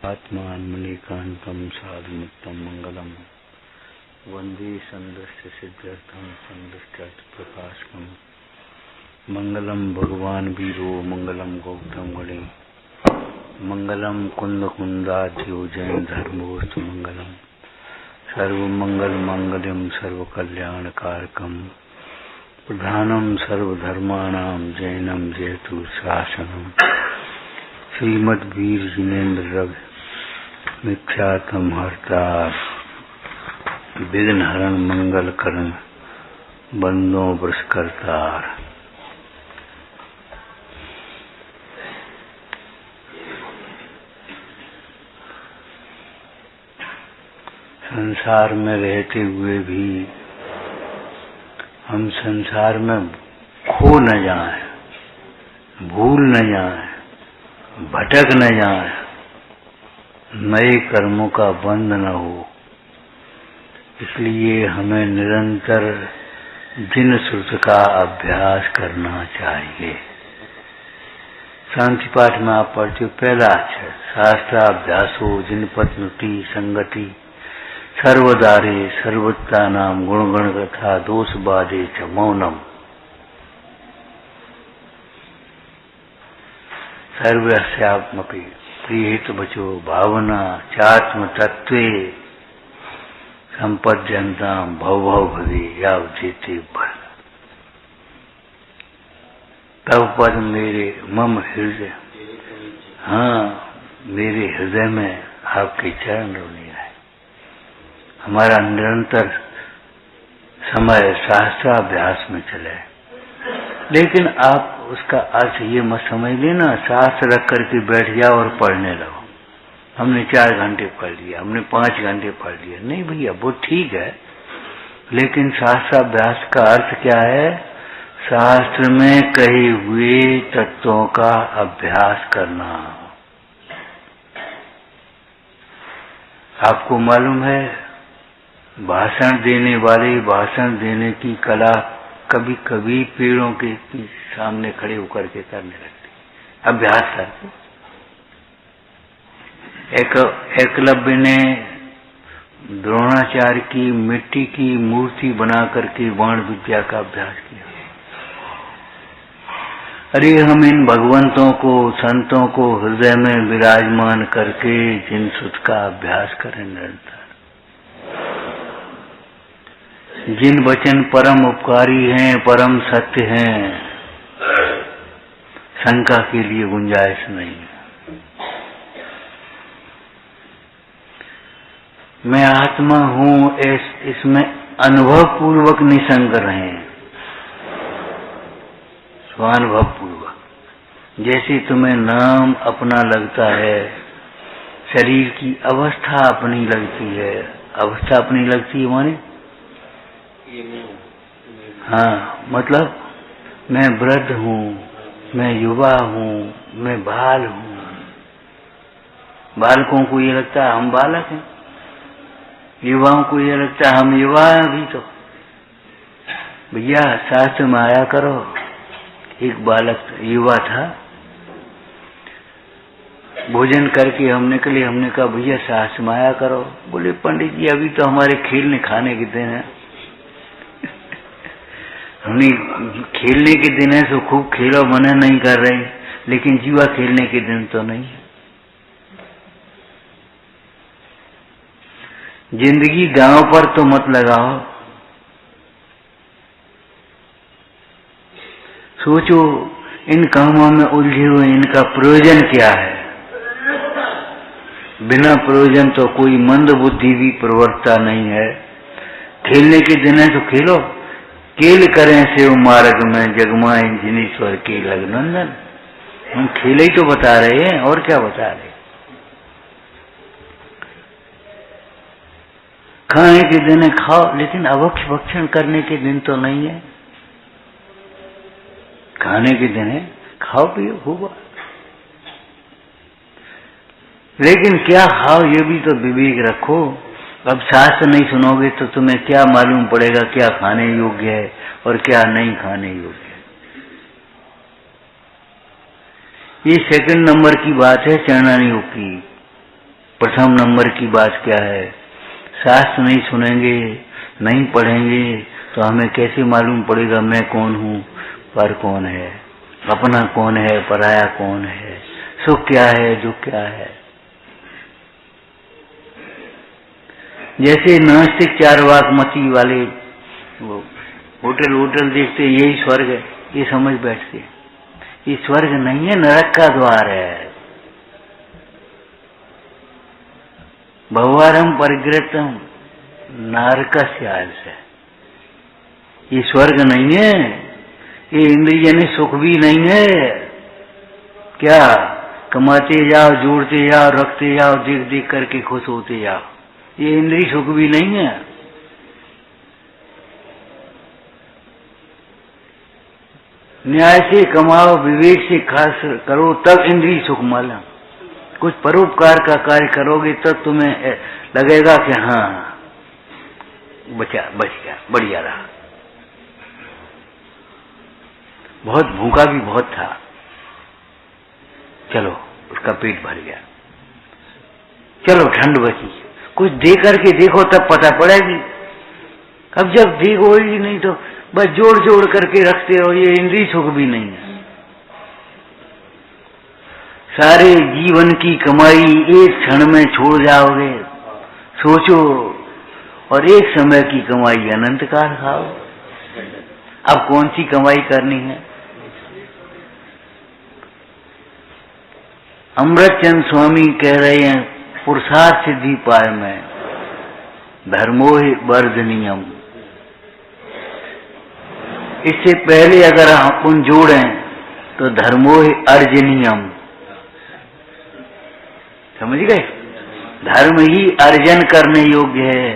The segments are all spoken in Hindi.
आत्मान्मनीकान्तं साधुमित्तं मंगलम वंदे संदृष्ट सिद्ध्यर्थं संदृष्टार्थ प्रकाशकम मंगलम भगवान वीरो मंगलम गौतम गणे मंगलम कुंद कुंदाध्यो जैन धर्मोस्तु मंगलम सर्वमंगल मंगलम सर्वकल्याण कारकम प्रधानम सर्वधर्माणां जैनम जयतु शासनम श्रीमद्वीर जिनेन्द्र रव मिथ्यात्म हरता विघ्न हरण मंगल करण बंदो वृष करतार। संसार में रहते हुए भी हम संसार में खो न जाएं, भूल न जाएं, भटक न जाएं, नए कर्मों का बंध न हो। इसलिए हमें निरंतर जिन श्रुत का अभ्यास करना चाहिए। शांति पाठ में आप पढ़ते हो पहला अक्षर शास्त्राभ्यासो जिनपत्नुति संगति सर्वदारे सर्वत्ता नाम गुणगण कथा दोष बाधे च मौनम सर्वस्यात्मपि प्रियहित बचो भावना चात्म तत्वे संपद्यंताम भव भव भवे यावतीति भर। तब पद मेरे मम हृदय, हाँ मेरे हृदय में आपके चरण रोने आए। हमारा निरंतर समय शास्त्राभ्यास में चले, लेकिन आप उसका अर्थ ये मत समझ लेना शास्त्र रख करके बैठ जाओ और पढ़ने लगो। हमने 4 घंटे पढ़ लिया, हमने 5 घंटे पढ़ लिया, नहीं भैया वो ठीक है, लेकिन शास्त्राभ्यास का अर्थ क्या है? शास्त्र में कहे हुए तत्वों का अभ्यास करना। आपको मालूम है भाषण देने वाले भाषण देने की कला कभी कभी पेड़ों के सामने खड़े होकर के करने लगते, अभ्यास करते। एकलव्य ने द्रोणाचार्य की मिट्टी की मूर्ति बना करके बाण विद्या का अभ्यास किया। अरे हम इन भगवंतों को संतों को हृदय में विराजमान करके जिन सुध का अभ्यास करें निरंतर, जिन वचन परम उपकारी हैं, परम सत्य हैं, शंका के लिए गुंजाइश नहीं है। मैं आत्मा हूं इसमें अनुभव पूर्वक निसंग रहें, स्वानुभव पूर्वक। जैसे तुम्हें नाम अपना लगता है, शरीर की अवस्था अपनी लगती है, अवस्था अपनी लगती है माने हाँ, मतलब मैं वृद्ध हूँ, मैं युवा हूँ, मैं बाल हूँ। बालकों को ये लगता है हम बालक हैं, युवाओं को ये लगता है हम युवा हैं अभी तो। भैया शास्त्र में आया करो। एक बालक युवा था, भोजन करके हम निकले, हमने कहा भैया शास्त्र में आया करो। बोले पंडित जी अभी तो हमारे खेलने खाने के दिन है। हमने खेलने के दिन है तो खूब खेलो, मना नहीं कर रहे, लेकिन जुआ खेलने के दिन तो नहीं। जिंदगी गांव पर तो मत लगाओ। सोचो इन कामों में उलझे हुए इनका प्रयोजन क्या है? बिना प्रयोजन तो कोई मंद बुद्धि भी प्रवर्तता नहीं है। खेलने के दिन है तो खेलो, खेल करें सेव मार्ग में जगमाए जिनेश्वर के लग्नंदन। हम खेल ही तो बता रहे हैं, और क्या बता रहे? खाने के दिन है खाओ, लेकिन अभक्ष भक्षण करने के दिन तो नहीं है। खाने के दिन है खाओ पियो खूब, लेकिन क्या खाओ ये भी तो विवेक रखो। अब शास्त्र नहीं सुनोगे तो तुम्हें क्या मालूम पड़ेगा क्या खाने योग्य है और क्या नहीं खाने योग्य है। ये सेकंड नंबर की बात है चरणानी की। प्रथम नंबर की बात क्या है, शास्त्र नहीं सुनेंगे, नहीं पढ़ेंगे तो हमें कैसे मालूम पड़ेगा मैं कौन हूँ, पर कौन है, अपना कौन है, पराया कौन है, सुख क्या है, दुख क्या है। जैसे नास्तिक चारवाक मती वाले वो होटल देखते यही स्वर्ग है, ये समझ बैठते, ये स्वर्ग नहीं है, नरक का द्वार है। भवारम परिग्रतम नरकस्याल से, ये स्वर्ग नहीं है, ये इंद्रिय सुख भी नहीं है। क्या कमाते जाओ, जोड़ते जाओ, रखते जाओ, देख देख करके खुश होते जाओ, ये इंद्रिय सुख भी नहीं है। न्याय से कमाओ, विवेक से खास करो, तब इंद्रिय सुख मालूम। कुछ परोपकार का कार्य करोगे तब तुम्हें लगेगा कि हाँ बच गया, बढ़िया रहा। बहुत भूखा भी बहुत था, चलो उसका पेट भर गया, चलो ठंड बची, कुछ दे करके देखो तब पता पड़ेगी। अब जब देखो ही नहीं तो बस जोड़ जोड़ करके रखते हो, ये इंद्रिय सुख भी नहीं है। सारे जीवन की कमाई एक क्षण में छोड़ जाओगे, सोचो, और एक समय की कमाई अनंत काल खाओ। अब कौन सी कमाई करनी है? अमृतचंद स्वामी कह रहे हैं, पुरुषार्थ सिद्धि पाए में धर्मो ही वर्धनीयम। इससे पहले अगर अपन जोड़ें तो धर्मो ही अर्जनीयम। समझ गए? धर्म ही अर्जन करने योग्य है,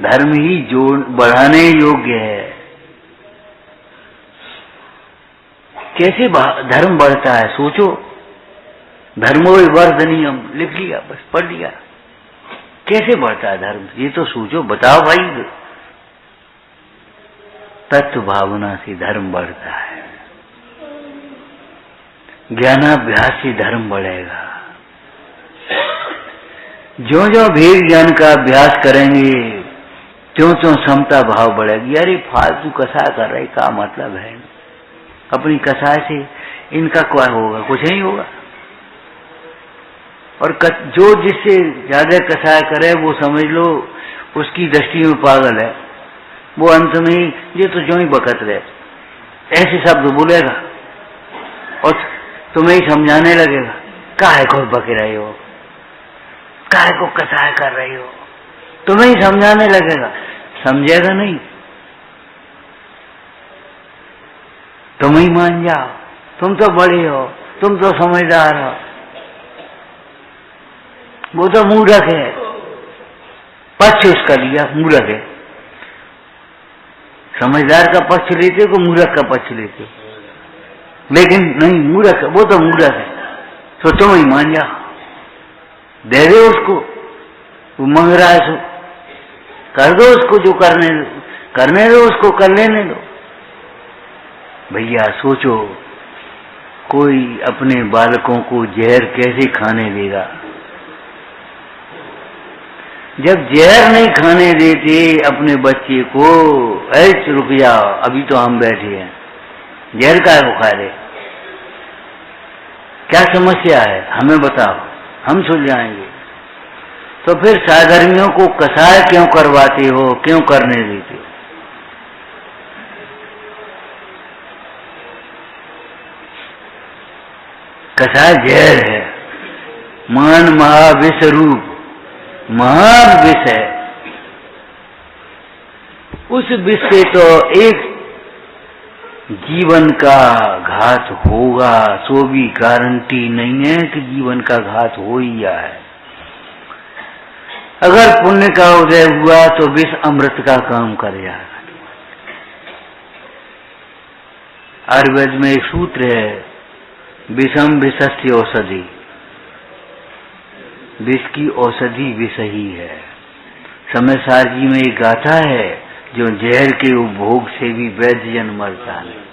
धर्म ही जोड़ बढ़ाने योग्य है। कैसे धर्म बढ़ता है सोचो। धर्मो ही वर्धनीयम लिख लिया, बस पढ़ लिया। कैसे बढ़ता है धर्म, ये तो सोचो, बताओ भाई। तत्व भावना से धर्म बढ़ता है, ज्ञानाभ्यास से धर्म बढ़ेगा। जो जो भेद ज्ञान का अभ्यास करेंगे त्यों त्यों समता भाव बढ़ेगी। अरे फालतू कसाय कर रहे, क्या मतलब है? अपनी कसाय से इनका क्या होगा? कुछ नहीं होगा। और जो जिससे ज्यादा कसाय करे वो समझ लो उसकी दृष्टि में पागल है। वो अंत में ये तो जो ही बकत रहे ऐसे शब्द बोलेगा और तुम्हें ही समझाने लगेगा, काहे को बके रहे हो, काहे को कसाय कर रहे हो, तुम्हें ही समझाने लगेगा। समझेगा नहीं, तुम ही मान जाओ, तुम तो बड़े हो, तुम तो समझदार हो। वो तो मूर्ख है, पक्ष उसका लिया, मूर्ख है। समझदार का पक्ष लेते को मूर्ख का पक्ष लेते, लेकिन नहीं, मूर्ख, वो तो मूर्ख है, तो तुम ही मान जाओ, दे दो उसको, वो मांग रहा है सो कर दो उसको, जो करने दो उसको, कर लेने दो। भैया सोचो, कोई अपने बालकों को जहर कैसे खाने देगा? जब जहर नहीं खाने देते अपने बच्चे को, ऐसे रुक जाओ, अभी तो हम बैठे हैं, जहर का है वो खा ले, क्या समस्या है हमें बताओ, हम सुलझाएंगे। तो फिर साधर्मियों को कसाय क्यों करवाते हो, क्यों करने देते हो? कसाय जहर है, मान महाविष रूप, महान विष है। उस विष से तो एक जीवन का घात होगा, सो भी गारंटी नहीं है कि जीवन का घात हो ही जाए। अगर पुण्य का उदय हुआ तो विष अमृत का काम कर जाएगा। आयुर्वेद में एक सूत्र है, विषम विषस्य औषधि, विष की औषधि विष ही है। समयसार जी में एक गाथा है, जो जहर के उपभोग से भी वैद्य जन मरता नहीं।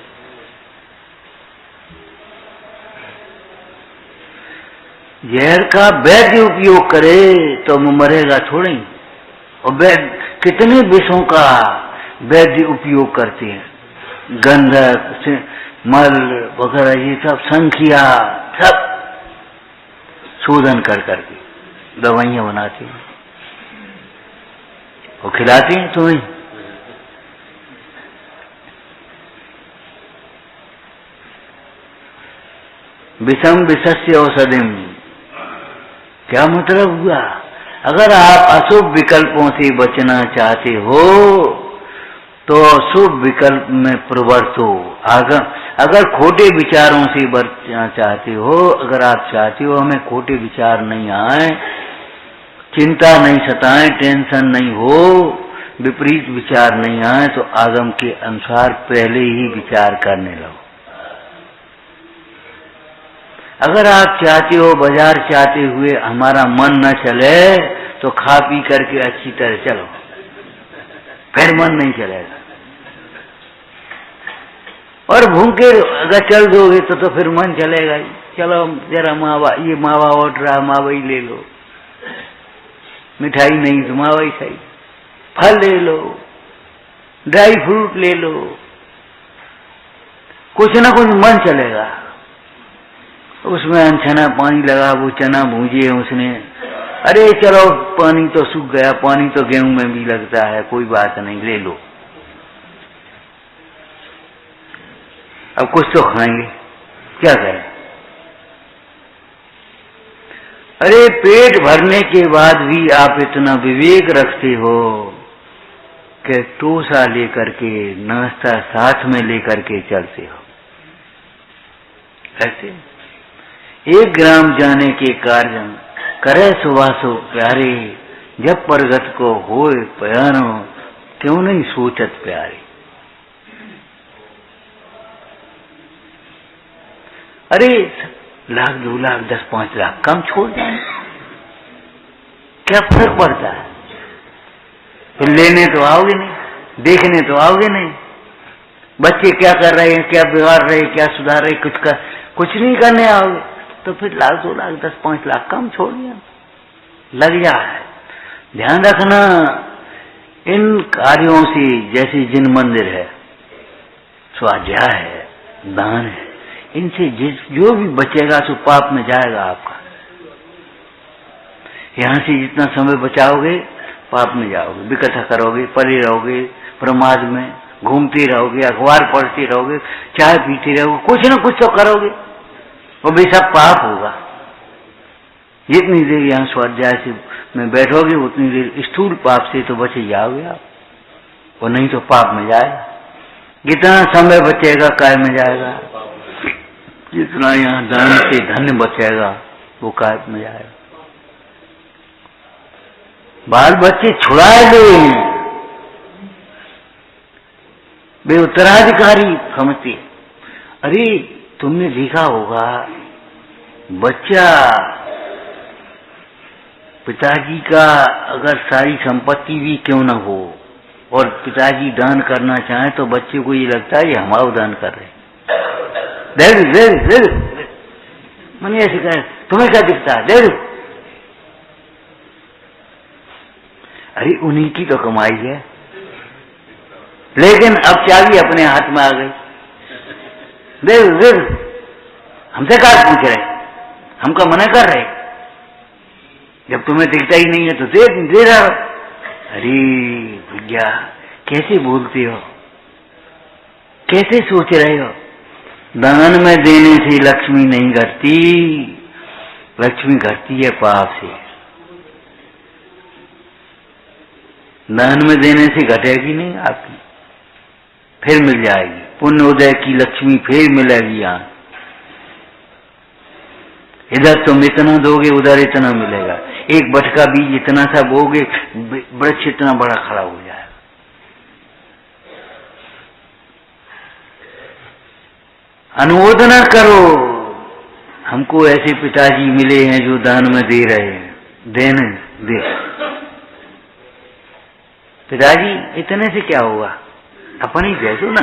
जहर का वैद्य उपयोग करे तो मरेगा थोड़ी। और वैद्य कितने विषों का वैद्य उपयोग करते हैं, गंधक, मल वगैरह, ये सब संखिया सब शोधन कर करके दवाइयां बनाते हैं और खिलाते हैं तुम्हें। विषम विषस्य औषधिम, क्या मतलब हुआ? अगर आप अशुभ विकल्पों से बचना चाहते हो तो शुभ विकल्प में प्रवृत्त हो। अगर खोटे विचारों से बचना चाहते हो, अगर आप चाहते हो हमें खोटे विचार नहीं आए, चिंता नहीं सताएं, टेंशन नहीं हो, विपरीत विचार नहीं आए, तो आगम के अनुसार पहले ही विचार करने लगो। अगर आप चाहते हो बाजार चाहते हुए हमारा मन न चले तो खा पी करके अच्छी तरह चलो, फिर मन नहीं चलेगा। और भूखे अगर चल दोगे तो फिर मन चलेगा ही। चलो जरा मावा, ये मावा उठ रहा, मावा ही ले लो, मिठाई नहीं तो मावा ही सही, फल ले लो, ड्राई फ्रूट ले लो, कुछ ना कुछ मन चलेगा। उसमें अनछना पानी लगा, वो चना भूंजे उसने, अरे चलो पानी तो सूख गया, पानी तो गेहूं में भी लगता है, कोई बात नहीं, ले लो। अब कुछ तो खाएंगे, क्या करें? अरे पेट भरने के बाद भी आप इतना विवेक रखते हो कि टोसा लेकर के, नाश्ता साथ में लेकर के चलते हो। ऐसे 1 ग्राम जाने के कार्य करे सुवासो प्यारे, जब परगत को होए प्यारो, क्यों नहीं सोचत प्यारे। अरे 1 लाख 2 लाख 10 5 लाख कम छोड़ जाए, क्या फर्क पड़ता है? फिर लेने तो आओगे नहीं, देखने तो आओगे नहीं, बच्चे क्या कर रहे हैं, क्या बिगाड़ रहे, क्या सुधार रहे, कुछ नहीं करने आओगे, तो फिर 1 लाख 2 लाख 10 5 लाख कम छोड़ दिया, लग जाए। ध्यान रखना, इन कार्यों से, जैसे जिन मंदिर है, स्वाध्याय है, दान है, इनसे जो भी बचेगा सो पाप में जाएगा आपका। यहां से जितना समय बचाओगे पाप में जाओगे, विकथा करोगे, पड़े रहोगे, प्रमाद में घूमते रहोगे, अखबार पढ़ते रहोगे, चाय पीते रहोगे, कुछ ना कुछ तो करोगे, वो भी सब पाप होगा। जितनी देर यहाँ स्वाध्याय से में बैठोगे उतनी देर स्थूल पाप से तो बचे जाओगे आप, और नहीं तो पाप में जाएगा। जितना समय बचेगा काय में जाएगा, जितना यहाँ दान से धन बचेगा वो काय में जाएगा। बाल बच्चे छुड़ाए गए हैं, वे उत्तराधिकारी समझते। अरे तुमने देखा होगा, बच्चा पिताजी का अगर सारी संपत्ति भी क्यों न हो और पिताजी दान करना चाहे तो बच्चे को ये लगता है ये हमारा दान कर रहे। दे मैंने ऐसे कहा, तुम्हें क्या दिखता है, दे दो। अरे उन्हीं की तो कमाई है, लेकिन अब चाबी अपने हाथ में आ गई। दे हमसे क्या पूछ रहे, हमको मना कर रहे, जब तुम्हें दिखता ही नहीं है तो दे रहा। अरे भैया कैसे बोलते हो, कैसे सोच रहे हो? दान में देने से लक्ष्मी नहीं घटती, लक्ष्मी घटती है पाप से। दान में देने से घटेगी नहीं आपकी, फिर मिल जाएगी। पुण्य उदय की लक्ष्मी फिर मिलेगी। यहाँ इधर तुम इतना दोगे, उधर इतना मिलेगा। एक बटका बीज इतना सा बोगे, वृक्ष इतना बड़ा खड़ा हो जाएगा। अनुमोदना करो, हमको ऐसे पिताजी मिले हैं जो दान में दे रहे हैं, देने दे। पिताजी इतने से क्या होगा, अपनी दे दो ना,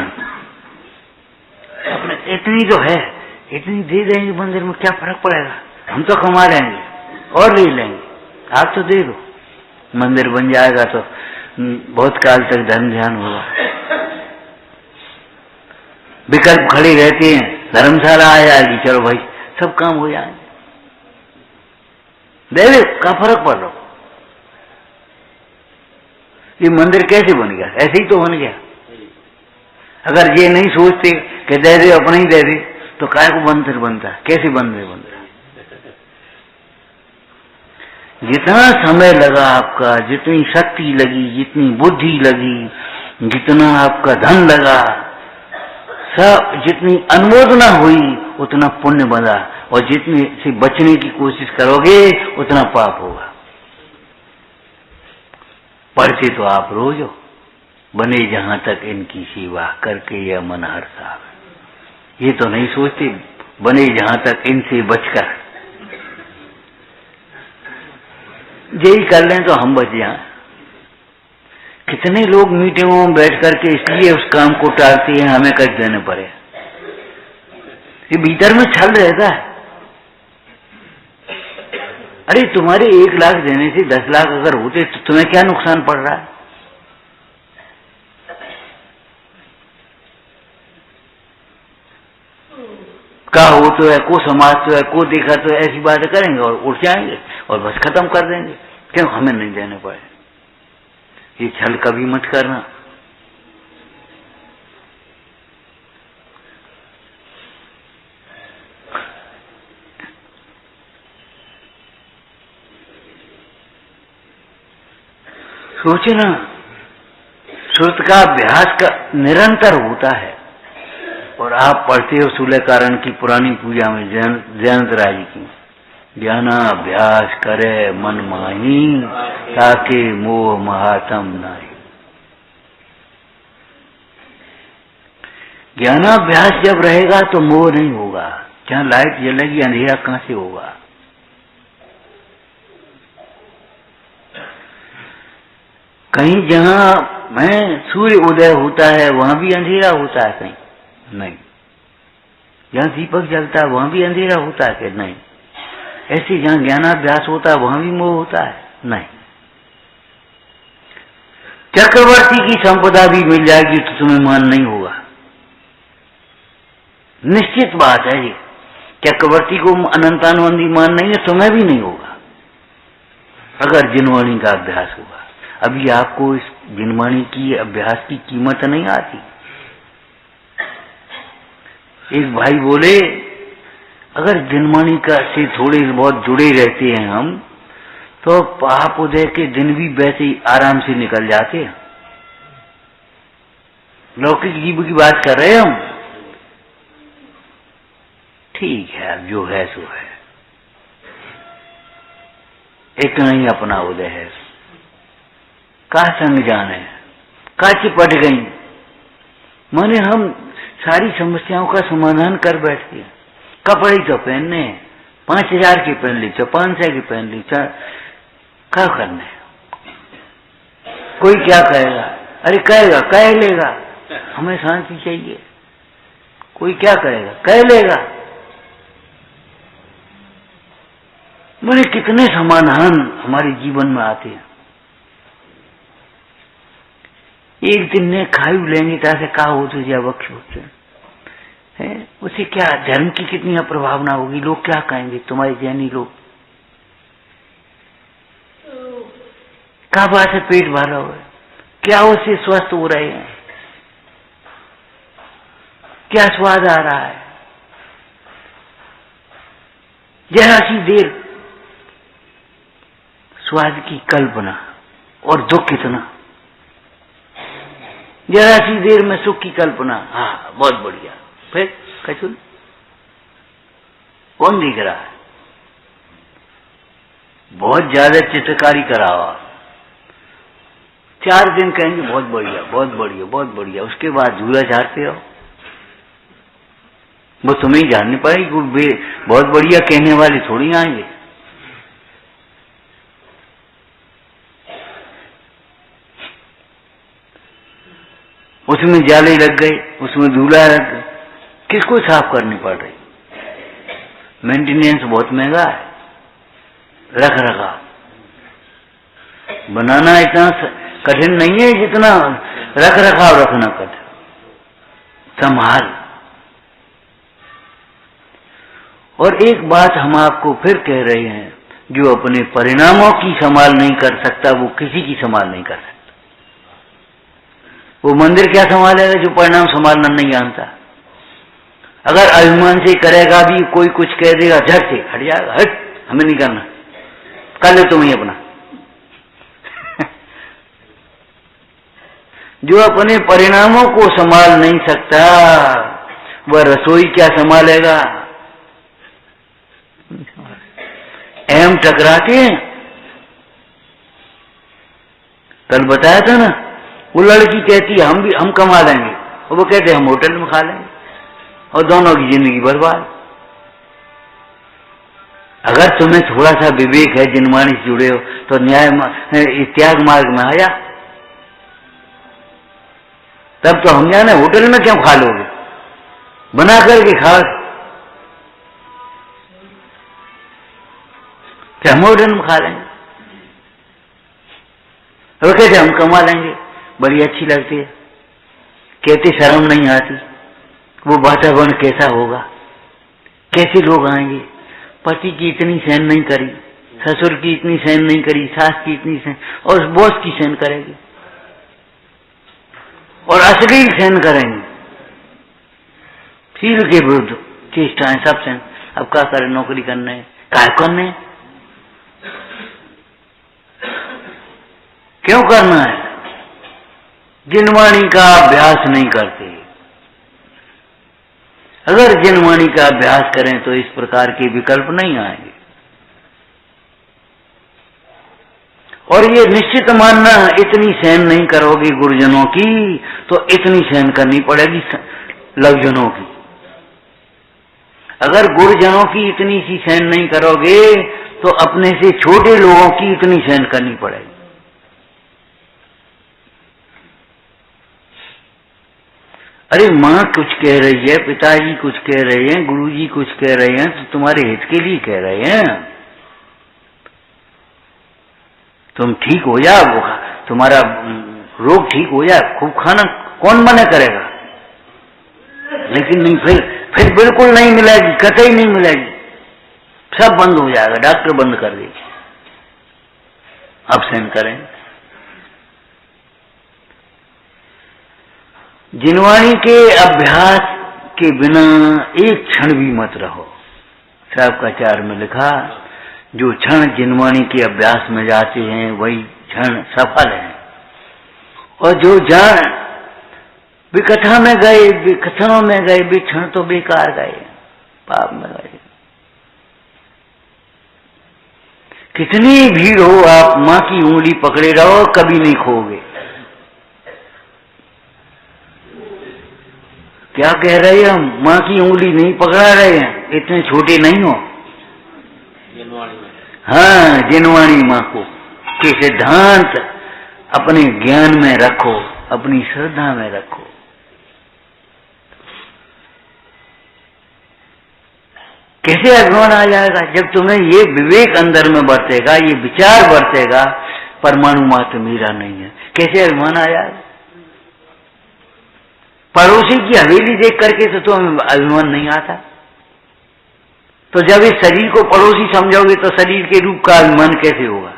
अपने इतनी जो है इतनी दे देंगे मंदिर में, क्या फर्क पड़ेगा? हम तो कमा लेंगे और ले लेंगे, आप तो दे दो, मंदिर बन जाएगा तो बहुत काल तक धर्म ध्यान होगा। विकल्प खड़ी रहती हैं, धर्मशाला आ जाएगी, चलो भाई सब काम हो जाएंगे, दे दे, क्या फर्क पड़ रहा। ये मंदिर कैसे बन गया? ऐसे ही तो बन गया। अगर ये नहीं सोचते कि दे दे अपना ही दे दे तो काय को मंदिर बनता? कैसे मंदिर बनता? जितना समय लगा आपका, जितनी शक्ति लगी, जितनी बुद्धि लगी, जितना आपका धन लगा, सब जितनी अनुमोदना हुई उतना पुण्य बना, और जितने से बचने की कोशिश करोगे उतना पाप होगा। पढ़ते तो आप रोज हो, बने जहां तक इनकी सेवा करके यह मन हर्षा। ये तो नहीं सोचते बने जहां तक इनसे बचकर, यही कर लें तो हम बच जाएं। कितने लोग मीटिंगों में बैठ करके इसलिए उस काम को टालते हैं हमें कष्ट देने पड़े। ये भीतर में छल रहता है। अरे तुम्हारे 1 लाख देने से 10 लाख अगर होते तो तुम्हें क्या नुकसान पड़ रहा है? का हो तो है, को समाज तो है, को देखा तो है, ऐसी बातें करेंगे और उठ जाएंगे और बस खत्म कर देंगे। क्यों? हमें नहीं देने पड़े। ये छल कभी मत करना। सोचना, श्रुत का अभ्यास का निरंतर होता है। और आप पढ़ते हो सूर्यकारण की पुरानी पूजा में जयंत राय जी की, ज्ञानाभ्यास करे मन माही, ताके मोह महातम नाही। ज्ञानाभ्यास जब रहेगा तो मोह नहीं होगा। जहाँ लाइट जलेगी अंधेरा कहां से होगा? कहीं जहां में सूर्य उदय होता है वहां भी अंधेरा होता है? कहीं नहीं। जहां दीपक जलता है वहां भी अंधेरा होता है कि नहीं? ऐसे जहां ज्ञानाभ्यास होता है वहां भी मोह होता है? नहीं। चक्रवर्ती की संपदा भी मिल जाएगी तो तुम्हें मान नहीं होगा, निश्चित बात है। ये चक्रवर्ती को अनंतानुबंधी मान नहीं है, तुम्हें भी नहीं होगा अगर जिनवाणी का अभ्यास होगा। अभी आपको इस जिनवाणी की अभ्यास की कीमत नहीं आती। एक भाई बोले अगर जिनवाणी का से थोड़े बहुत जुड़े रहते हैं हम तो पाप उदय के दिन भी वैसे ही आराम से निकल जाते हैं। लौकिक जीव की बात कर रहे हैं हम। ठीक है, अब जो है सो है, इतना ही अपना उदय है। का संग जाने, का चिपट गई। माने हम सारी समस्याओं का समाधान कर बैठते हैं। कपड़े तो पहनने 5000 के पहन ली, 500 के पहन ली, क्या करने? कोई क्या कहेगा? अरे कहेगा, कह लेगा, हमें शांति चाहिए। कोई क्या कहेगा? कह लेगा। मैंने कितने समाधान हमारे जीवन में आते हैं। एक दिन ने खायु लेंगे तासे का होते या बख्श होते हैं, उसे क्या धर्म की कितनी अप्रभावना होगी। लोग क्या कहेंगे? तुम्हारे जैनी लोग क्या बात है, पेट भरा हुआ है, क्या उससे स्वस्थ हो रहे हैं, क्या स्वाद आ रहा है। जरा सी देर स्वाद की कल्पना और दुख कितना। जरा सी देर में सुख की कल्पना, हाँ बहुत बढ़िया। फिर कचुल कौन दिख रहा है? बहुत ज्यादा चित्रकारी कराओ, 4 दिन कहेंगे बहुत बढ़िया, बहुत बढ़िया, बहुत बढ़िया। उसके बाद झूला झाड़ते हो। वो तुम्हें ही जाननी पड़ेगी। बहुत बढ़िया कहने वाले थोड़ी आएंगे। उसमें जाले लग गए, उसमें झूला लग गए, किसको साफ करनी पड़ रही? मेंटेनेंस बहुत महंगा है, रख रखाव बनाना इतना कठिन नहीं है जितना रख रखाव रखना कठिन। संभाल। और एक बात हम आपको फिर कह रहे हैं, जो अपने परिणामों की संभाल नहीं कर सकता वो किसी की संभाल नहीं कर सकता। वो मंदिर क्या संभालेगा जो परिणाम संभालना नहीं जानता। अगर अभिमान से करेगा भी, कोई कुछ कह देगा झट से हट जाएगा, हट हमें नहीं करना, कर लो तुम ही अपना। जो अपने परिणामों को संभाल नहीं सकता वह रसोई क्या संभालेगा। अहम टकराते हैं। कल बताया था ना, वो लड़की कहती है हम कमा लेंगे, और वो कहते हम होटल में खा लेंगे, और दोनों की जिंदगी बर्बाद। अगर तुम्हें थोड़ा सा विवेक है, जिनवाणी से जुड़े हो, तो त्याग मार्ग में आया, तब तो हम जाने होटल में क्यों खा लोगे, बना करके खा, क्या हम होटल में खा लेंगे। वो कहते हम कमा लेंगे, बड़ी अच्छी लगती है, कहते शर्म नहीं आती। वो वातावरण कैसा होगा, कैसे लोग आएंगे। पति की इतनी सहन नहीं करी, ससुर की इतनी सहन नहीं करी, सास की इतनी सहन, और बॉस की सहन करेगी, और अश्लील सहन करेंगे, शील के विरुद्ध चेष्टाएं सब सहन। अब क्या करें, नौकरी करने काय करने, क्यों करना है। जिनवाणी का अभ्यास नहीं करते। अगर जिनवाणी का अभ्यास करें तो इस प्रकार के विकल्प नहीं आएंगे। और ये निश्चित मानना, इतनी सहन नहीं करोगे गुरुजनों की तो इतनी सहन करनी पड़ेगी लवजनों की। अगर गुरुजनों की इतनी सी सहन नहीं करोगे तो अपने से छोटे लोगों की इतनी सहन करनी पड़ेगी। अरे माँ कुछ कह रही है, पिताजी कुछ कह रहे हैं, गुरुजी कुछ कह रहे हैं, तो तुम्हारे हित के लिए कह रहे हैं। तुम ठीक हो जाओ, तुम्हारा रोग ठीक हो जाए, खूब खाना कौन मना करेगा। लेकिन नहीं, फिर बिल्कुल नहीं मिलेगी, कतई नहीं मिलेगी, सब बंद हो जाएगा, डॉक्टर बंद कर देगी। अब सहन करें। जिनवाणी के अभ्यास के बिना एक क्षण भी मत रहो। साहब का चार में लिखा, जो क्षण जिनवाणी के अभ्यास में जाते हैं वही क्षण सफल है, और जो जान विकथा में गए, विकथनों में गए, वे क्षण तो बेकार गए, पाप में गए। कितनी भीड़ हो, आप माँ की उंगली पकड़े रहो, कभी नहीं खोगे। क्या कह रहे हैं हम, माँ की उंगली नहीं पकड़ा रहे हैं, इतने छोटे नहीं हो। हाँ, जिनवाणी माँ को के सिद्धांत अपने ज्ञान में रखो, अपनी श्रद्धा में रखो। कैसे अभिमान आ जाएगा, जब तुम्हें ये विवेक अंदर में बरतेगा, ये विचार बरतेगा, परमाणु मात्र मेरा नहीं है, कैसे अभिमान आ जाएगा। पड़ोसी की हवेली देख करके तो तुम्हें अभिमान नहीं आता। तो जब इस शरीर को पड़ोसी समझोगे तो शरीर के रूप का अभिमान कैसे होगा,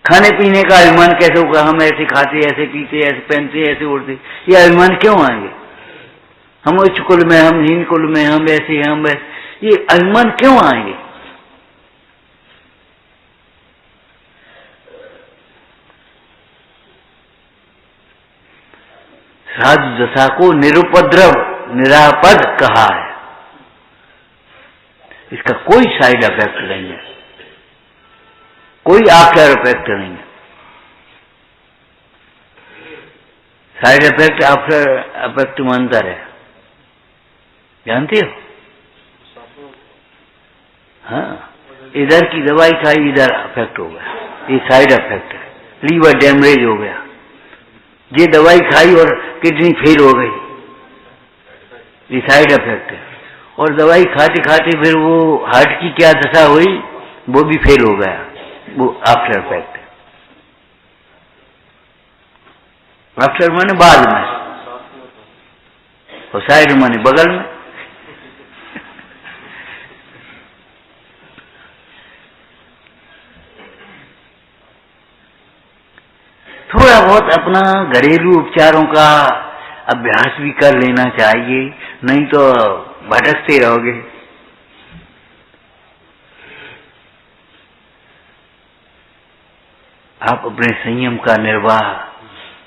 खाने पीने का अभिमान कैसे होगा। हम ऐसे खाते, ऐसे पीते, ऐसे पहनते, ऐसे उड़ते, ये अभिमान क्यों आएंगे। हम उच्च कुल में, हम हीन कुल में, हम ऐसे, हम वैसे, ये अभिमान क्यों आएंगे। साधु दशा को निरुपद्रव निरापद कहा है। इसका कोई साइड इफेक्ट नहीं है, कोई आफ्टर इफेक्ट नहीं है। साइड इफेक्ट आफ्टर इफेक्ट में अंतर है, जानते हो। हाँ, इधर की दवाई खाई, इधर इफेक्ट हो गया, ये साइड इफेक्ट है। लीवर डैमेज हो गया, ये दवाई खाई और किडनी फेल हो गई, ये साइड इफेक्ट है। और दवाई खाते खाते फिर वो हार्ट की क्या दशा हुई, वो भी फेल हो गया, वो आफ्टर इफेक्ट। आफ्टर माने बाद में, और साइड माने बगल में। थोड़ा बहुत अपना घरेलू उपचारों का अभ्यास भी कर लेना चाहिए, नहीं तो भटकते रहोगे। आप अपने संयम का निर्वाह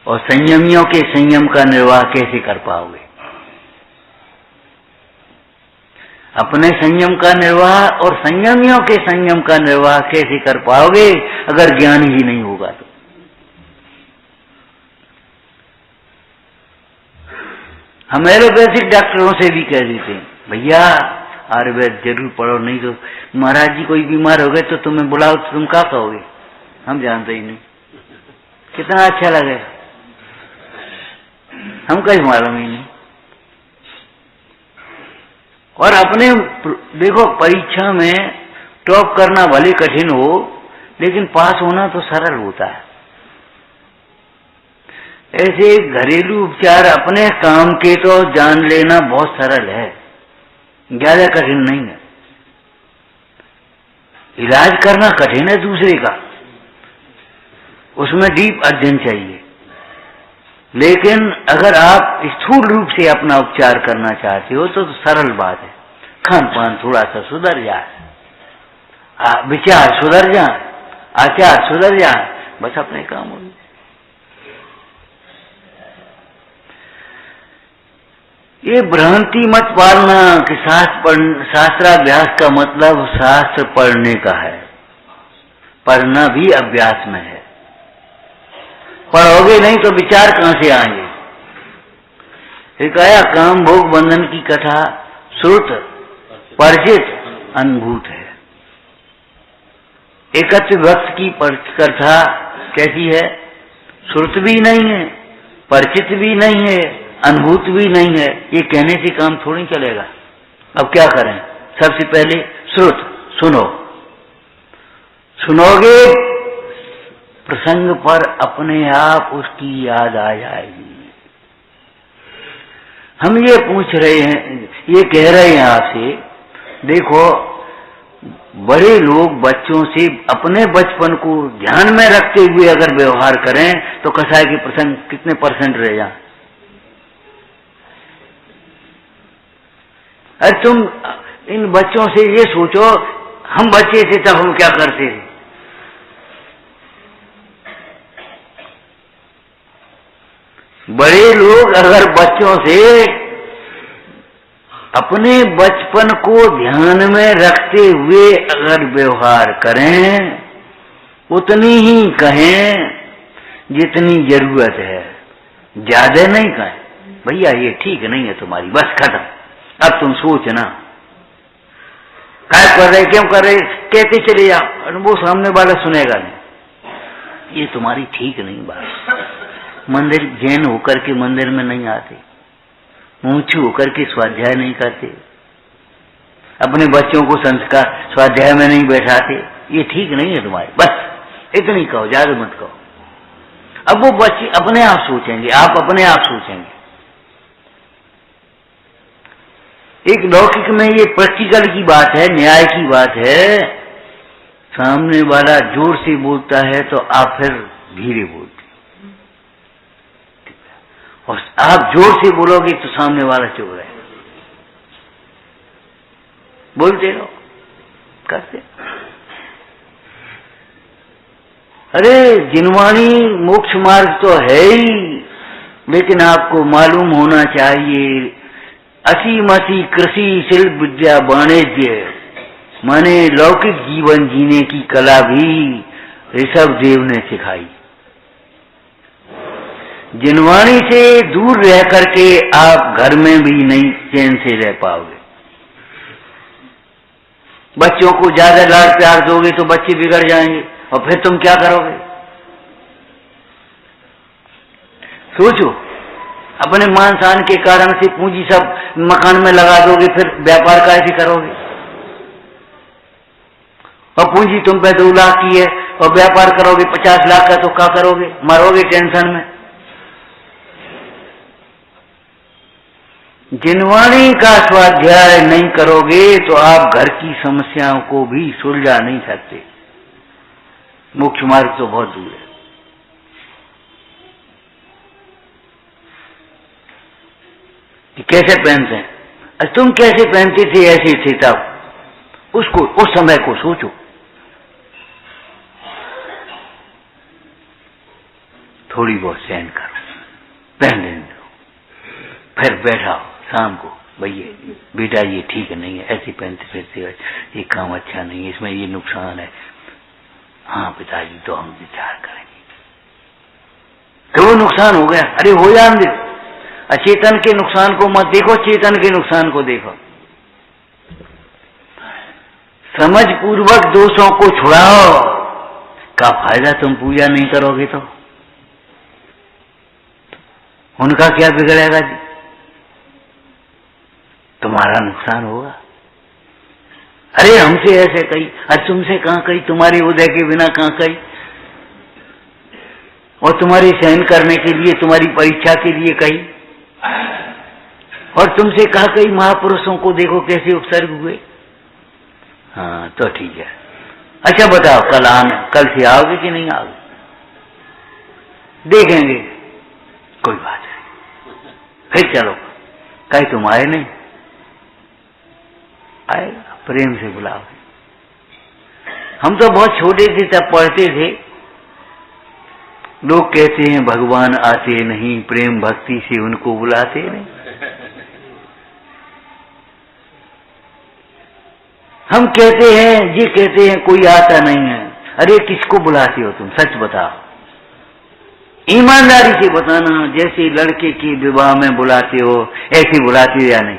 और संयमियों के संयम का निर्वाह कैसे कर पाओगे? अपने संयम का निर्वाह और संयमियों के संयम का निर्वाह कैसे कर पाओगे अगर ज्ञान ही नहीं होगा तो? हम एलोपैथिक डॉक्टरों से भी कह देते हैं, भैया आयुर्वेद जरूर पढ़ो, नहीं तो महाराज जी कोई बीमार हो गए तो तुम्हें बुलाओ तो तुम क्या कहोगे? हम जानते ही नहीं। कितना अच्छा लगेगा, हम कहीं मालूम ही नहीं। और अपने देखो, परीक्षा में टॉप करना भले कठिन हो, लेकिन पास होना तो सरल होता है। ऐसे घरेलू उपचार अपने काम के तो जान लेना बहुत सरल है, ज्यादा कठिन नहीं है। इलाज करना कठिन है दूसरे का, उसमें डीप अध्ययन चाहिए। लेकिन अगर आप स्थूल रूप से अपना उपचार करना चाहते हो तो सरल बात है। खान पान थोड़ा सा सुधर जाए, विचार सुधर जाए, आचार सुधर जाए, बस अपने काम हो। ये भ्रांति मत पालना कि शास्त्राभ्यास का मतलब शास्त्र पढ़ने का है। पढ़ना भी अभ्यास में है। पढ़ोगे नहीं तो विचार कहां से आएंगे? एक आया काम भोग बंधन की कथा श्रुत परिचित अनुभूत है। एकत्व भक्त की कथा कैसी है? श्रुत भी नहीं है, परिचित भी नहीं है, अनुभूत भी नहीं है। ये कहने से काम थोड़ी चलेगा। अब क्या करें? सबसे पहले श्रुत सुनो, सुनोगे प्रसंग पर अपने आप उसकी याद आ जाएगी। हम ये पूछ रहे हैं, ये कह रहे हैं आपसे, देखो बड़े लोग बच्चों से अपने बचपन को ध्यान में रखते हुए अगर व्यवहार करें तो कसाई के प्रसंग कितने परसेंट रह जाए? अरे तुम इन बच्चों से ये सोचो, हम बच्चे थे तब हम क्या करते थे? बड़े लोग अगर बच्चों से अपने बचपन को ध्यान में रखते हुए अगर व्यवहार करें, उतनी ही कहें जितनी जरूरत है, ज्यादा नहीं कहें। भैया ये ठीक नहीं है तुम्हारी, बस खत्म, अब तुम सोचना क्या कर रहे, क्यों कर रहे, कहते चले जाओ, वो सामने वाला सुनेगा नहीं। ये तुम्हारी ठीक नहीं बात। मंदिर जैन होकर के मंदिर में नहीं आते, ऊंची होकर के स्वाध्याय नहीं करते, अपने बच्चों को संस्कार स्वाध्याय में नहीं बैठाते, ये ठीक नहीं है तुम्हारी, बस इतनी कहो, ज्यादा मत कहो। अब वो बच्चे अपने आप सोचेंगे, आप अपने आप सोचेंगे। एक लौकिक में ये प्रैक्टिकल की बात है, न्याय की बात है। सामने वाला जोर से बोलता है तो आप फिर धीरे बोलते, और आप जोर से बोलोगे तो सामने वाला चुप रहेगा। बोलते रहो, करते। अरे जिनवाणी मोक्ष मार्ग तो है ही, लेकिन आपको मालूम होना चाहिए असीमति कृषि शिल्प विद्या वाणिज्य माने लौकिक जीवन जीने की कला भी ऋषभ देव ने सिखाई। जिनवाणी से दूर रह करके आप घर में भी नहीं चैन से रह पाओगे। बच्चों को ज्यादा लाड प्यार दोगे तो बच्चे बिगड़ जाएंगे, और फिर तुम क्या करोगे? सोचो, अपने मान शान के कारण से पूंजी सब मकान में लगा दोगे, फिर व्यापार कैसे करोगे? और पूंजी तुम पे 2 लाख की है और व्यापार करोगे 50 लाख का, तो क्या करोगे? मरोगे टेंशन में। जिनवाणी का स्वाध्याय नहीं करोगे तो आप घर की समस्याओं को भी सुलझा नहीं सकते। मोक्ष मार्ग तो बहुत दूर है। कैसे पहनते हैं? तुम कैसे पहनते थे ऐसे थे तब, उसको उस समय को सोचो। थोड़ी बहुत सहन करो, पहन लेने दो, फिर बैठाओ शाम को, भैया बेटा ये ठीक नहीं है, ऐसे पहनते फिरते ये काम अच्छा नहीं है, इसमें ये नुकसान है। हाँ पिताजी तो हम विचार करेंगे। तो वो नुकसान हो गया, अरे हो जान दे। अचेतन के नुकसान को मत देखो, चेतन के नुकसान को देखो। समझ पूर्वक दोषों को छुड़ाओ। का फायदा तुम पूजा नहीं करोगे तो? उनका क्या बिगड़ेगा जी? तुम्हारा नुकसान होगा। अरे हमसे ऐसे कही, अरे तुमसे कहां कही, तुम्हारे उदय के बिना कहां कही, और तुम्हारे सहन करने के लिए, तुम्हारी परीक्षा के लिए कही, और तुमसे कहा कही महापुरुषों को देखो कैसे उपसर्ग हुए। हाँ तो ठीक है। अच्छा बताओ कल से आओगे कि नहीं आओगे? देखेंगे, कोई बात नहीं, फिर चलो। कहीं तुम आए नहीं, आएगा, प्रेम से बुलाओ। हम तो बहुत छोटे थे तब पढ़ते थे, लोग कहते हैं भगवान आते नहीं, प्रेम भक्ति से उनको बुलाते नहीं। हम कहते हैं, ये कहते हैं कोई आता नहीं है। अरे किसको बुलाते हो तुम? सच बताओ, ईमानदारी से बताना। जैसे लड़के के विवाह में बुलाते हो ऐसे बुलाते हो या नहीं?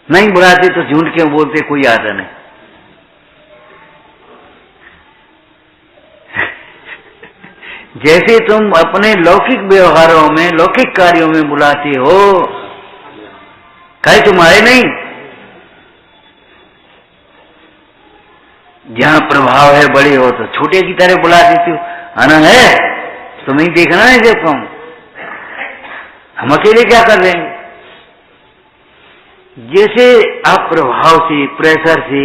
नहीं बुलाते तो झूठ क्यों बोलते कोई आता नहीं? जैसे तुम अपने लौकिक व्यवहारों में, लौकिक कार्यों में बुलाते हो, कहे तुम आए नहीं? जहां प्रभाव है बड़े हो तो छोटे की तरह बुला देते हो। आना है तो नहीं देखना है, देखो हम अकेले क्या कर रहे हैं। जैसे आप प्रभाव से, प्रेशर से,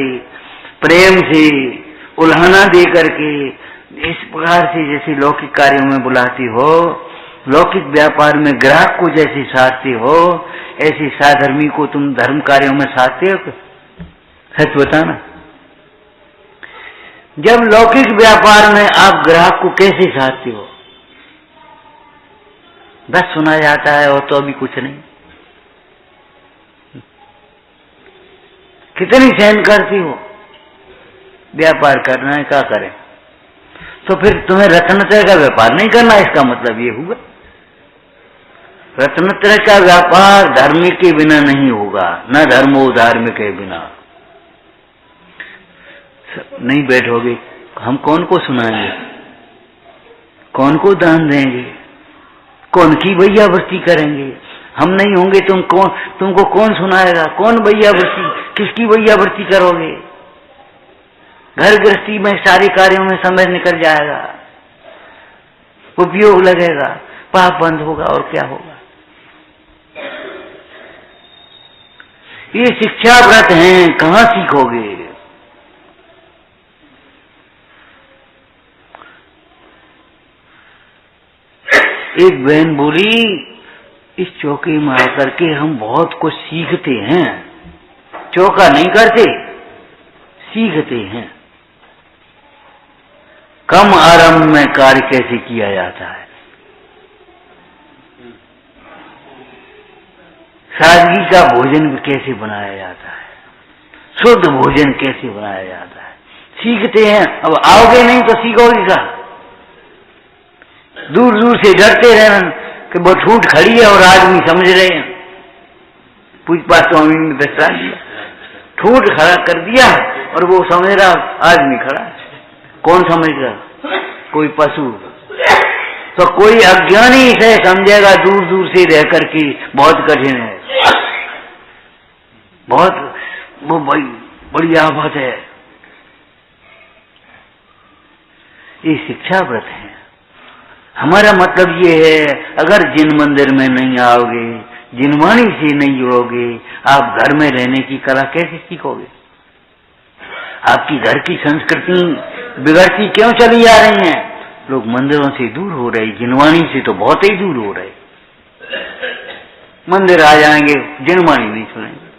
प्रेम से, उल्हाना दे करके, इस प्रकार से जैसे लौकिक कार्यों में बुलाती हो, लौकिक व्यापार में ग्राहक को जैसे साधते हो, ऐसे साधर्मी को तुम धर्म कार्यों में साधते हो? सच बताना। जब लौकिक व्यापार में आप ग्राहक को कैसे साधते हो? बस सुना जाता है और तो अभी कुछ नहीं। कितनी सहन करती हो? व्यापार करना है, क्या करें? तो फिर तुम्हें रत्नत्रय का व्यापार नहीं करना, इसका मतलब ये हुआ। रत्नत्रय का व्यापार धर्म के बिना नहीं होगा, न धर्मो धार्मिक के बिना। नहीं बैठोगे, हम कौन को सुनाएंगे? कौन को दान देंगे? कौन की भैयावृत्ति करेंगे? हम नहीं होंगे तुमको कौन सुनाएगा? कौन भैयावृत्ति, किसकी भैयावृत्ति करोगे? घर गृहस्थी में सारे कार्यों में समय निकल जाएगा, उपयोग लगेगा, पाप बंद होगा, और क्या होगा? ये शिक्षा व्रत हैं, कहां सीखोगे? एक बहन बोली, इस चौके में आकर के हम बहुत कुछ सीखते हैं। चौका नहीं करते, सीखते हैं। कम आरंभ में कार्य कैसे किया जाता है, सादगी का भोजन कैसे बनाया जाता है, शुद्ध भोजन कैसे बनाया जाता है, सीखते हैं। अब आओगे नहीं तो सीखोगे क्या? दूर दूर से डरते रहना कि वो ठूठ खड़ी है और आदमी समझ रहे हैं। पूजपाठ स्वामी ने दर्शा दिया, ठूठ खड़ा कर दिया और वो समझ रहा आदमी खड़ा। कौन समझ रहा? कोई पशु। तो कोई अज्ञानी इसे समझेगा दूर दूर से रह करके बहुत कठिन है, बहुत वो बड़ी आफत है। ये शिक्षा व्रत है। हमारा मतलब ये है, अगर जिन मंदिर में नहीं आओगे, जिन वाणी से नहीं जुड़ोगे, आप घर में रहने की कला कैसे सीखोगे? आपकी घर की संस्कृति बिगड़ती क्यों चली आ रही है? लोग मंदिरों से दूर हो रहे, जिनवाणी से तो बहुत ही दूर हो रहे। मंदिर आ जाएंगे, जिनवाणी नहीं सुनेंगे।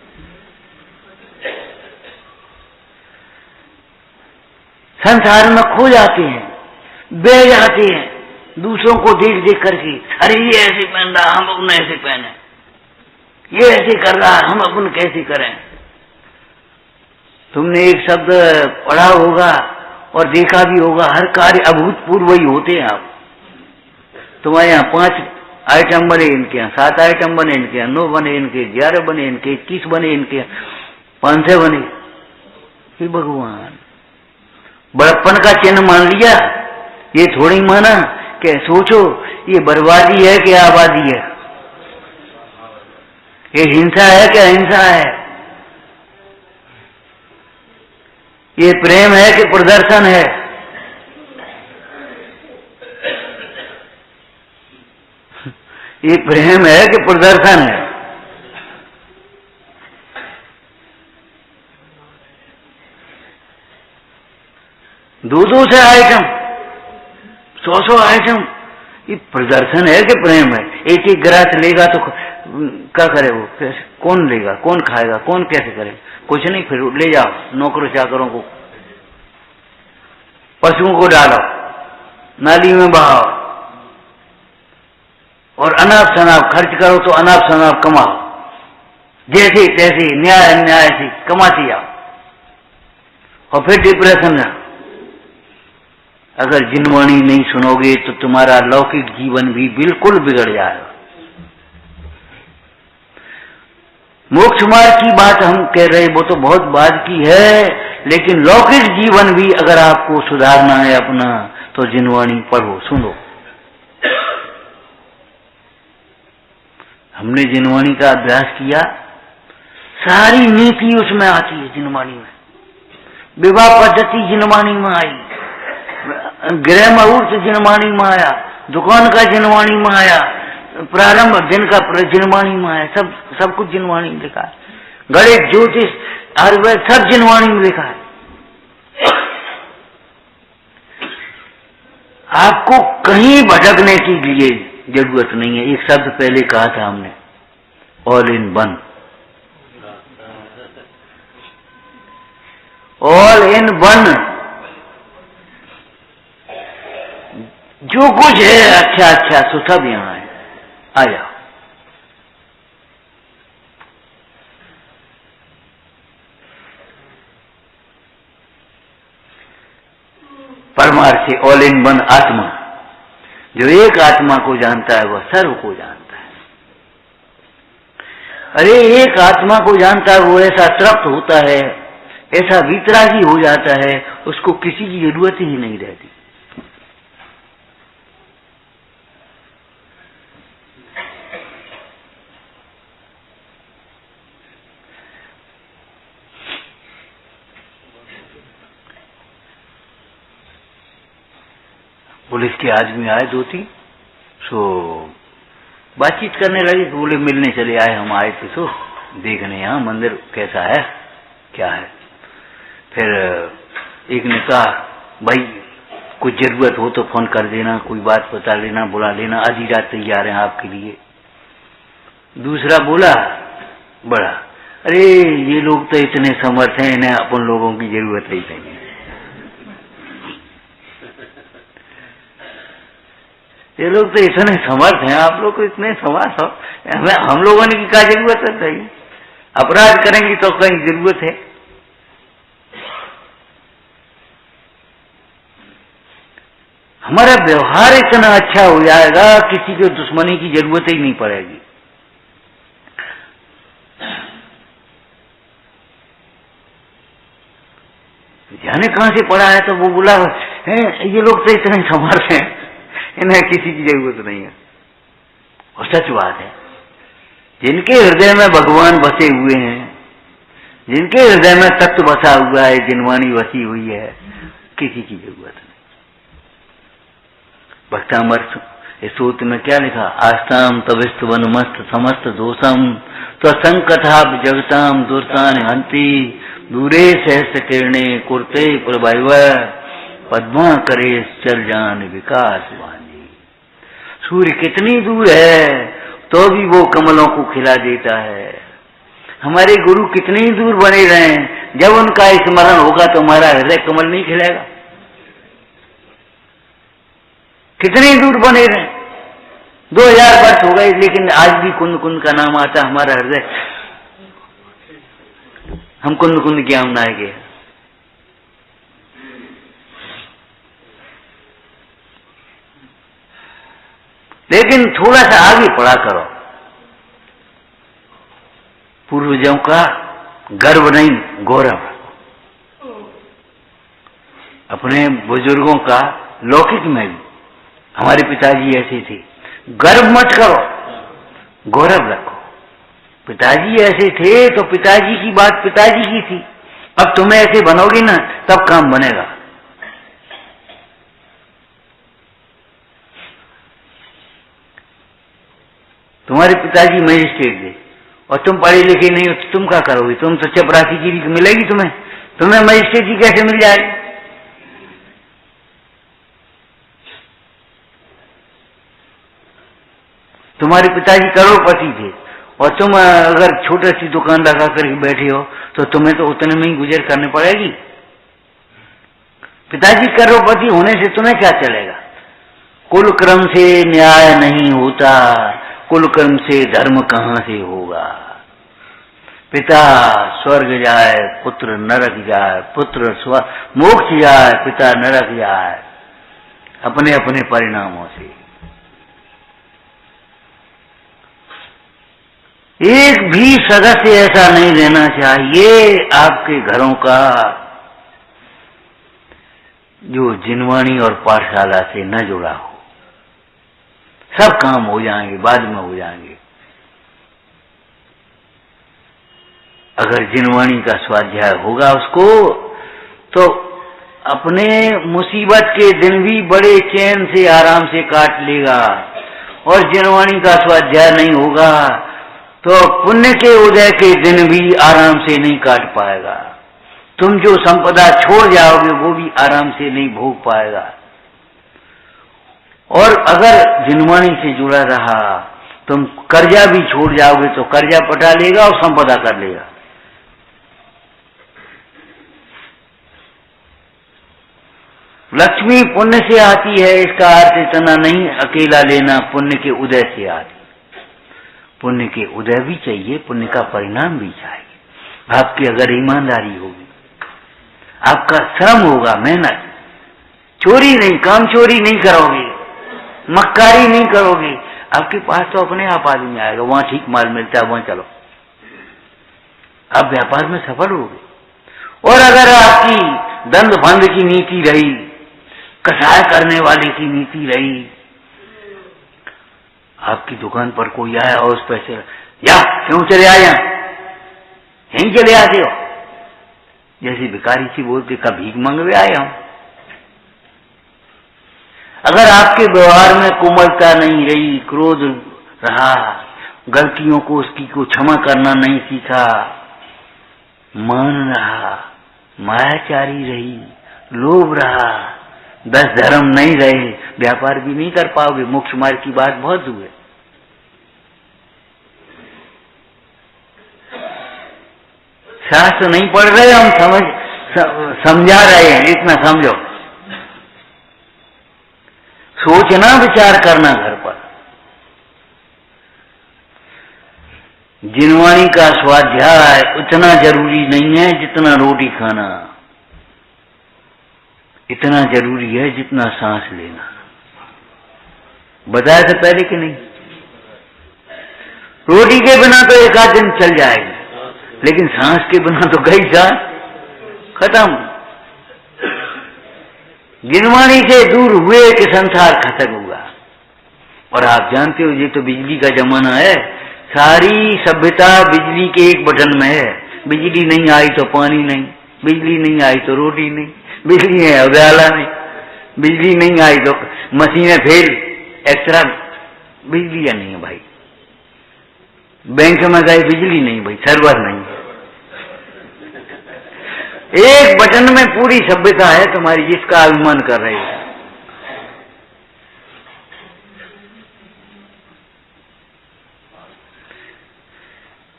संसार में खो जाते हैं, बह जाते हैं, दूसरों को देख देख करके, अरे ये ऐसे पहन रहा, हम अपन ऐसे पहने, ये ऐसे कर रहा, हम अपन कैसे करें। तुमने एक शब्द पढ़ा होगा और देखा भी होगा, हर कार्य अभूतपूर्व ही होते हैं। आप तुम्हारे यहाँ 5 आइटम बने, इनके यहाँ 7 आइटम बने, इनके यहाँ 9 बने, इनके 11 बने, इनके 21 बने, इनके 500 बने। हे भगवान, बड़प्पन का चिन्ह मान लिया, ये थोड़ी माना कि सोचो ये बर्बादी है कि आबादी है, ये हिंसा है कि अहिंसा है, ये प्रेम है कि प्रदर्शन है। ये प्रेम है कि प्रदर्शन है। दो से आइटम, 100 आइटम, ये प्रदर्शन है कि प्रेम है? एक एक ग्रास लेगा तो क्या करे वो? कौन लेगा, कौन खाएगा, कौन कैसे करे? कुछ नहीं, फिर ले जाओ नौकरों चाकरों को, पशुओं को डालो, नाली में बहाओ, और अनाप शनाप खर्च करो तो अनाप शनाप कमाओ, जैसे तैसे न्याय अन्याय से कमाती आओ, और फिर डिप्रेशन में। अगर जिनवाणी नहीं सुनोगे तो तुम्हारा लौकिक जीवन भी बिल्कुल बिगड़ जाएगा। मोक्ष मार्ग की बात हम कह रहे, वो तो बहुत बाद की है, लेकिन लौकिक जीवन भी अगर आपको सुधारना है अपना, तो जिनवाणी पढ़ो, सुनो। हमने जिनवाणी का अभ्यास किया, सारी नीति उसमें आती है जिनवाणी में। विवाह पद्धति जिनवाणी में आई, गृह मुहूर्त जिनवाणी में आया, दुकान का जिनवाणी में आया, प्रारंभ दिन का जिनवाणी में आया, सब कुछ जिनवाणी में लिखा है। गणित, ज्योतिष, आयुर्वेद सब जिनवाणी में लिखा है। आपको कहीं भटकने की लिए जरूरत नहीं है। एक शब्द पहले कहा था हमने, all in one. All in one, जो कुछ है अच्छा अच्छा सो सब यहाँ है, आ जाओ। परमार्थ से ऑल इन वन आत्मा, जो एक आत्मा को जानता है वह सर्व को जानता है। अरे एक आत्मा को जानता है वो ऐसा तृप्त होता है, ऐसा वितरागी हो जाता है, उसको किसी की जरूरत ही नहीं रहती। पुलिस के आदमी आए 2-3, सो बातचीत करने लगे, तो बोले मिलने चले आए, हम आए थे तो देखने यहाँ मंदिर कैसा है क्या है। फिर एक ने कहा भाई कुछ जरूरत हो तो फोन कर देना, कोई बात बता लेना, बुला लेना, आधी रात तैयार हैं आपके लिए। दूसरा बोला बड़ा, अरे ये लोग तो इतने समर्थ हैं, इन्हें अपन लोगों की जरूरत ही नहीं है। ये लोग तो इतने समर्थ हैं, आप लोग को इतने समर्थ हो, हम लोगों ने की क्या जरूरत है? अपराध करेंगे तो कहीं जरूरत है? हमारा व्यवहार इतना अच्छा हो जाएगा, किसी को दुश्मनी की जरूरत ही नहीं पड़ेगी। जाने कहां से पड़ा है, तो वो बोला ये लोग तो इतने समर्थ हैं, इन्हें किसी की जरूरत नहीं है। और सच बात है, जिनके हृदय में भगवान बसे हुए हैं, जिनके हृदय में तत्व बसा हुआ है, जिनवाणी बसी हुई है, किसी की जरूरत नहीं। भक्तामृत इस सूत्र में क्या लिखा? आस्ताम तविस्त वनमस्त समस्त दोषम तो संकथा जगताम दुर्तान हंति दूरे सहस्त्र किरणे कुर्ते प्रभव पद्मा करे चल जान विकास वाणी। सूर्य कितनी दूर है तो भी वो कमलों को खिला देता है। हमारे गुरु कितनी दूर बने रहे, जब उनका स्मरण होगा तो हमारा हृदय कमल नहीं खिलेगा। कितनी दूर बने रहे, 2000 वर्ष हो गए, लेकिन आज भी कुंद कुंद का नाम आता हमारा हृदय। हम कुंद कुंद की आम आएंगे। लेकिन थोड़ा सा आगे पढ़ा करो। पूर्वजों का गर्व नहीं, गौरव। अपने बुजुर्गों का लौकिक में भी, हमारे पिताजी ऐसे थे, गर्व मत करो, गौरव रखो। पिताजी ऐसे थे तो पिताजी की बात पिताजी की थी। अब तुम्हें ऐसे बनोगे ना तब काम बनेगा। तुम्हारे पिताजी मजिस्ट्रेट थे और तुम पढ़े लिखे नहीं हो तो तुम क्या करोगे? तुम तो चपरासीगिरी मिलेगी तुम्हें, तुम्हें मजिस्ट्रेटी कैसे मिल जाएगी? तुम्हारे पिताजी करोड़पति थे और तुम अगर छोटी सी दुकान लगा करके बैठे हो तो तुम्हें तो उतने में ही गुजर करने पड़ेगी। पिताजी करोड़पति होने से तुम्हें क्या चलेगा? कुल क्रम से न्याय नहीं होता, कुल क्रम से धर्म कहां से होगा? पिता स्वर्ग जाए, पुत्र नरक जाए, पुत्र मोक्ष जाए, पिता नरक जाए, अपने अपने परिणामों से। एक भी सदस्य ऐसा नहीं रहना चाहिए आपके घरों का जो जिनवाणी और पाठशाला से न जुड़ा हो। सब काम हो जाएंगे, बाद में हो जाएंगे। अगर जिनवाणी का स्वाध्याय होगा उसको तो अपने मुसीबत के दिन भी बड़े चैन से आराम से काट लेगा। और जिनवाणी का स्वाध्याय नहीं होगा तो पुण्य के उदय के दिन भी आराम से नहीं काट पाएगा। तुम जो संपदा छोड़ जाओगे वो भी आराम से नहीं भोग पाएगा। और अगर जिनवाणी से जुड़ा रहा, तुम कर्जा भी छोड़ जाओगे तो कर्जा पटा लेगा और संपदा कर लेगा। लक्ष्मी पुण्य से आती है, इसका अर्थ इतना नहीं अकेला लेना, पुण्य के उदय से आती। पुण्य के उदय भी चाहिए, पुण्य का परिणाम भी चाहिए। आपकी अगर ईमानदारी होगी, आपका श्रम होगा, मेहनत, चोरी नहीं, काम चोरी नहीं करोगे, मक्कारी नहीं करोगे, आपके पास तो अपने आप आदमी आएगा। वहां ठीक माल मिलता है, वहां चलो, आप व्यापार में सफल होगे। और अगर आपकी दंड बंद की नीति रही, कसाय करने वाले की नीति रही, आपकी दुकान पर कोई आया और उस पैसे या क्यों चले आए, यहीं चले आते हो, जैसे भिखारी सी बोलते का भीख मांगवे आए हम। अगर आपके व्यवहार में कोमलता नहीं रही, क्रोध रहा, गलतियों को उसकी को क्षमा करना नहीं सीखा, मान रहा, मायाचारी रही, लोभ रहा, 10 धर्म नहीं रहे, व्यापार भी नहीं कर पाओगे। मोक्ष मार्ग की बात बहुत दूर है। शास्त्र नहीं पढ़ रहे हम, समझा रहे हैं, इतना समझो। सोचना, विचार करना घर पर। जिनवाणी का स्वाध्याय उतना जरूरी नहीं है जितना रोटी खाना, इतना जरूरी है जितना सांस लेना। बताया था पहले कि नहीं? रोटी के बिना तो एक आध दिन चल जाएगी, लेकिन सांस के बिना तो गई सांस खत्म। जिनवाणी से दूर हुए कि संसार खत्म हुआ। और आप जानते हो ये तो बिजली का जमाना है, सारी सभ्यता बिजली के एक बटन में है। बिजली नहीं आई तो पानी नहीं, बिजली नहीं आई तो रोटी नहीं, बिजली है उजाला नहीं, बिजली नहीं आई तो मशीनें फेल, एक्स्ट्रा बिजली नहीं है भाई। बैंक में गए बिजली नहीं भाई, सर्वर नहीं। एक बटन में पूरी सभ्यता है तुम्हारी, जिसका अभिमान कर रहे हो।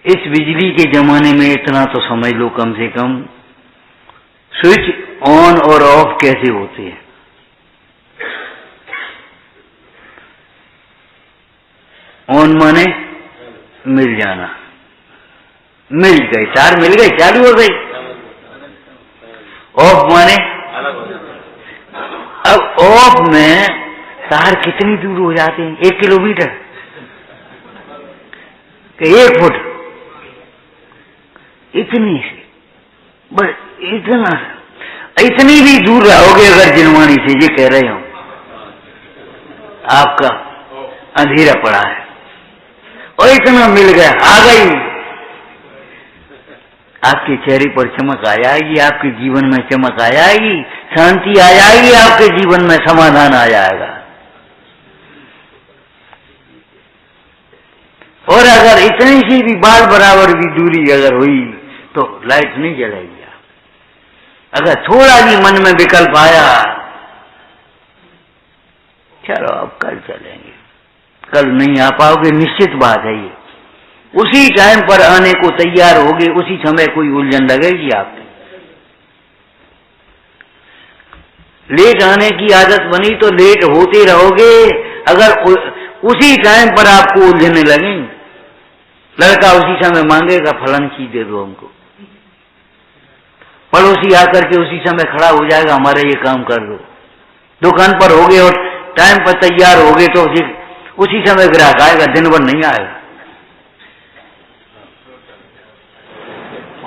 इस बिजली के जमाने में इतना तो समझ लो कम से कम, स्विच ऑन और ऑफ कैसे होते हैं। ऑन माने मिल जाना, मिल गए, तार मिल गई, चालू हो गई। ऑफ माने अब ऑफ में तार कितनी दूर हो जाते हैं, 1 किलोमीटर कि 1 फुट, इतनी से बस, इतनी भी दूर रहोगे अगर जिनवाणी से, ये कह रहे हो आपका अंधेरा पड़ा है और इतना मिल गया, आ गई, आपके चेहरे पर चमक आ जाएगी, आपके जीवन में चमक आ जाएगी, शांति आ जाएगी, आपके जीवन में समाधान आ जाएगा। और अगर इतनी सी भी बाल बराबर भी दूरी अगर हुई तो लाइट नहीं जलेगी। अगर थोड़ा भी मन में विकल्प आया, चलो अब कल चलेंगे, कल नहीं आ पाओगे, निश्चित बात है ये। उसी टाइम पर आने को तैयार होगे, उसी समय कोई उलझन लगेगी आपकी। लेट आने की आदत बनी तो लेट होते रहोगे। अगर उसी टाइम पर आपको उलझने लगेंगे, लड़का उसी समय मांगेगा फलानी चीज दे दो हमको, पड़ोसी आकर के उसी समय खड़ा हो जाएगा, हमारा ये काम कर दो। दुकान पर होगे और टाइम पर तैयार होगे तो उसी समय ग्राहक आएगा, दिन भर नहीं आएगा।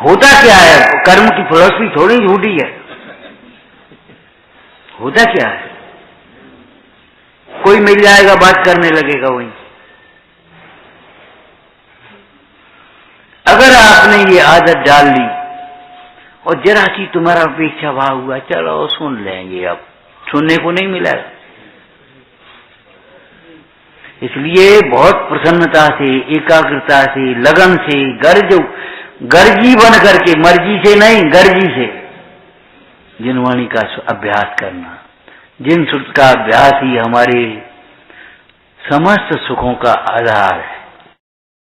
होता क्या है, कर्म की फिलॉसफी थोड़ी झूठी है। होता क्या है, कोई मिल जाएगा, बात करने लगेगा वहीं। अगर आपने ये आदत डाल ली और जरा सी तुम्हारा अपेक्षा भाव हुआ, चलो सुन लेंगे, अब सुनने को नहीं मिला। इसलिए बहुत प्रसन्नता से, एकाग्रता से, लगन से, गर्जी बन करके, मर्जी से नहीं गर्जी से जिनवाणी का अभ्यास करना। जिन सुख का अभ्यास ही हमारे समस्त सुखों का आधार है।